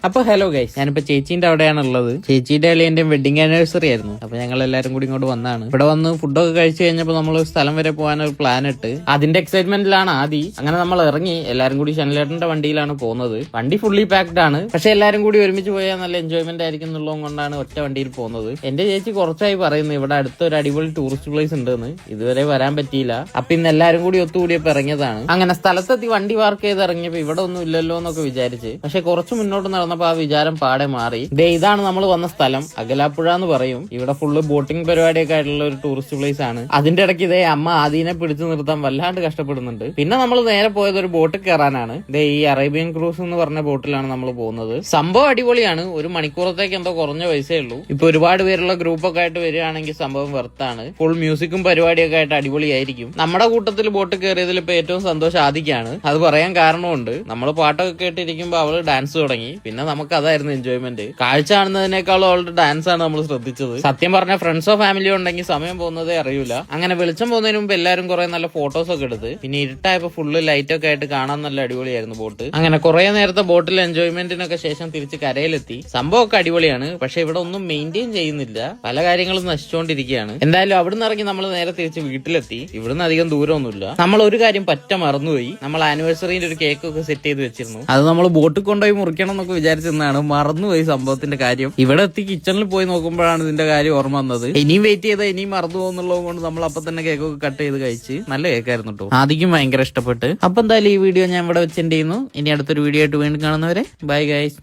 അപ്പൊ hello guys, ഞാനിപ്പോ ചേച്ചീന്റെ അവിടെയാണ് ഉള്ളത്. ചേച്ചീന്റെ അളിയന്റെ വെഡിങ് ആനിവേഴ്സറി ആയിരുന്നു. അപ്പൊ ഞങ്ങൾ എല്ലാരും കൂടി ഇങ്ങോട്ട് വന്നാണ്. ഇവിടെ വന്ന് ഫുഡൊക്കെ കഴിച്ചു കഴിഞ്ഞപ്പോ നമ്മൾ സ്ഥലം വരെ പോകാനൊരു പ്ലാൻ ഇട്ട് അതിന്റെ എക്സൈറ്റ്മെന്റിലാണ് ആദ്യം. അങ്ങനെ നമ്മൾ ഇറങ്ങി. എല്ലാരും കൂടി ഷനിലേട്ടന്റെ വണ്ടിയിലാണ് പോകുന്നത്. വണ്ടി ഫുള്ളി പാക്ഡ് ആണ്. പക്ഷെ എല്ലാരും കൂടി ഒരുമിച്ച് പോയാൽ നല്ല എൻജോയ്മെന്റ് ആയിരിക്കും എന്നുള്ളത് കൊണ്ടാണ് ഒറ്റ വണ്ടിയിൽ പോകുന്നത്. എന്റെ ചേച്ചി കുറച്ചായി പറയുന്നു ഇവിടെ അടുത്തൊരു അടിപൊളി ടൂറിസ്റ്റ് പ്ലേസ് ഉണ്ടെന്ന്. ഇതുവരെ വരാൻ പറ്റിയില്ല. അപ്പൊ ഇന്ന് എല്ലാരും കൂടി ഒത്തുകൂടിയപ്പോ ഇറങ്ങിയതാണ്. അങ്ങനെ സ്ഥലത്തെത്തി വണ്ടി പാർക്ക് ചെയ്ത് ഇറങ്ങിയപ്പോ ഇവിടെ ഒന്നും ഇല്ലല്ലോ എന്നൊക്കെ വിചാരിച്ച്, പക്ഷെ കുറച്ച് മുന്നോട്ട് നടന്നപ്പോ ആ വിചാരം പാടെ മാറി. ഇതാണ് നമ്മൾ വന്ന സ്ഥലം, അകലാപ്പുഴ എന്ന് പറയും. ഇവിടെ ഫുള്ള് ബോട്ടിംഗ് പരിപാടിയൊക്കെ ആയിട്ടുള്ള ഒരു ടൂറിസ്റ്റ് പ്ലേസ് ആണ്. അതിന്റെ ഇടയ്ക്ക് അമ്മ ആദീനെ പിടിച്ചു നിർത്താൻ വല്ലാണ്ട് കഷ്ടപ്പെടുന്നുണ്ട്. പിന്നെ നമ്മൾ നേരെ പോയത് ഒരു ബോട്ടിൽ കയറാനാണ്. ഈ അറേബ്യൻ ക്രൂസ് എന്ന് പറഞ്ഞ ബോട്ടിലാണ് നമ്മൾ പോകുന്നത്. സംഭവം അടിപൊളിയാണ്. ഒരു മണിക്കൂറത്തേക്ക് എന്തോ കുറഞ്ഞ പൈസയേ ഉള്ളൂ. ഇപ്പൊ ഒരുപാട് പേരുള്ള ഗ്രൂപ്പൊക്കെ ആയിട്ട് വരികയാണെങ്കിൽ സംഭവം വെർത്താണ്. ഫുൾ മ്യൂസിക്കും പരിപാടിയൊക്കെ ആയിട്ട് അടിപൊളിയായിരിക്കും. നമ്മുടെ കൂട്ടത്തിൽ ബോട്ട് കയറിയതിൽ ഇപ്പൊ ഏറ്റവും സന്തോഷം ആദിക്കാണ്. അത് പറയാൻ കാരണമുണ്ട്. നമ്മൾ പാട്ടൊക്കെ കേട്ടിരിക്കുമ്പോ അവള് ഡാൻസ് തുടങ്ങി. പിന്നെ നമുക്ക് അതായിരുന്നു എൻജോയ്മെന്റ്. കാഴ്ച കാണുന്നതിനേക്കാളും അവളുടെ ഡാൻസ് ആണ് നമ്മൾ ശ്രദ്ധിച്ചത്. സത്യം പറഞ്ഞ ഫ്രണ്ട്സോ ഫാമിലിയോ ഉണ്ടെങ്കിൽ സമയം പോകുന്നതേ അറിയില്ല. അങ്ങനെ വെളിച്ചം പോകുന്നതിന് മുമ്പ് എല്ലാവരും കുറെ നല്ല ഫോട്ടോസ് ഒക്കെ എടുത്ത്, പിന്നെ ഇരുട്ടായപ്പോ ഫുള്ള് ലൈറ്റ് ഒക്കെ ആയിട്ട് കാണാൻ നല്ല അടിപൊളിയായിരുന്നു ബോട്ട്. അങ്ങനെ കുറെ നേരത്തെ ബോട്ടിൽ എൻജോയ്മെന്റിനൊക്കെ ശേഷം തിരിച്ച് കരയിലെത്തി. സംഭവമൊക്കെ അടിപൊളിയാണ്. പക്ഷെ ഇവിടെ ഒന്നും മെയിൻറ്റെയിൻ ചെയ്യുന്നില്ല. പല കാര്യങ്ങളും നശിച്ചുകൊണ്ടിരിക്കുകയാണ്. എന്തായാലും അവിടുന്ന് ഇറങ്ങി നമ്മൾ നേരെ തിരിച്ച് വീട്ടിലെത്തി. ഇവിടുന്ന് അധികം ദൂരമൊന്നുമില്ല. നമ്മൾ ഒരു കാര്യം പറ്റ മറന്നുപോയി. നമ്മൾ ആനിവേഴ്സറിന്റെ ഒരു കേക്ക് ഒക്കെ സെറ്റ് ചെയ്ത് വെച്ചിരുന്നു. അത് നമ്മൾ ബോട്ടിൽ കൊണ്ടുപോയി മുറിക്കണം എന്നൊക്കെ വിചാരിച്ചിരുന്നതാണ്. മറന്നുപോയി സംഭവത്തിന്റെ കാര്യം. ഇവിടെ എത്തി കിച്ചണിൽ പോയി നോക്കുമ്പോഴാണ് ഇതിന്റെ കാര്യം ഓർമ്മ വന്നത്. ഇനിയും വെയിറ്റ് ചെയ്താൽ ഇനിയും മറന്നു പോകുന്നുള്ളത് കൊണ്ട് നമ്മൾ അപ്പൊ തന്നെ കേക്കൊക്കെ കട്ട് ചെയ്ത് കഴിച്ച് നല്ല കേക്കായിരുന്നു കേട്ടോ. ആദ്യം ഭയങ്കര ഇഷ്ടപ്പെട്ട്. അപ്പൊ എന്തായാലും ഈ വീഡിയോ ഞാൻ ഇവിടെ വെച്ച് എൻഡ് ചെയ്യുന്നു. ഇനി അടുത്തൊരു വീഡിയോ ആയിട്ട് വീണ്ടും കാണുന്നവരെ ബൈ ഗൈസ്.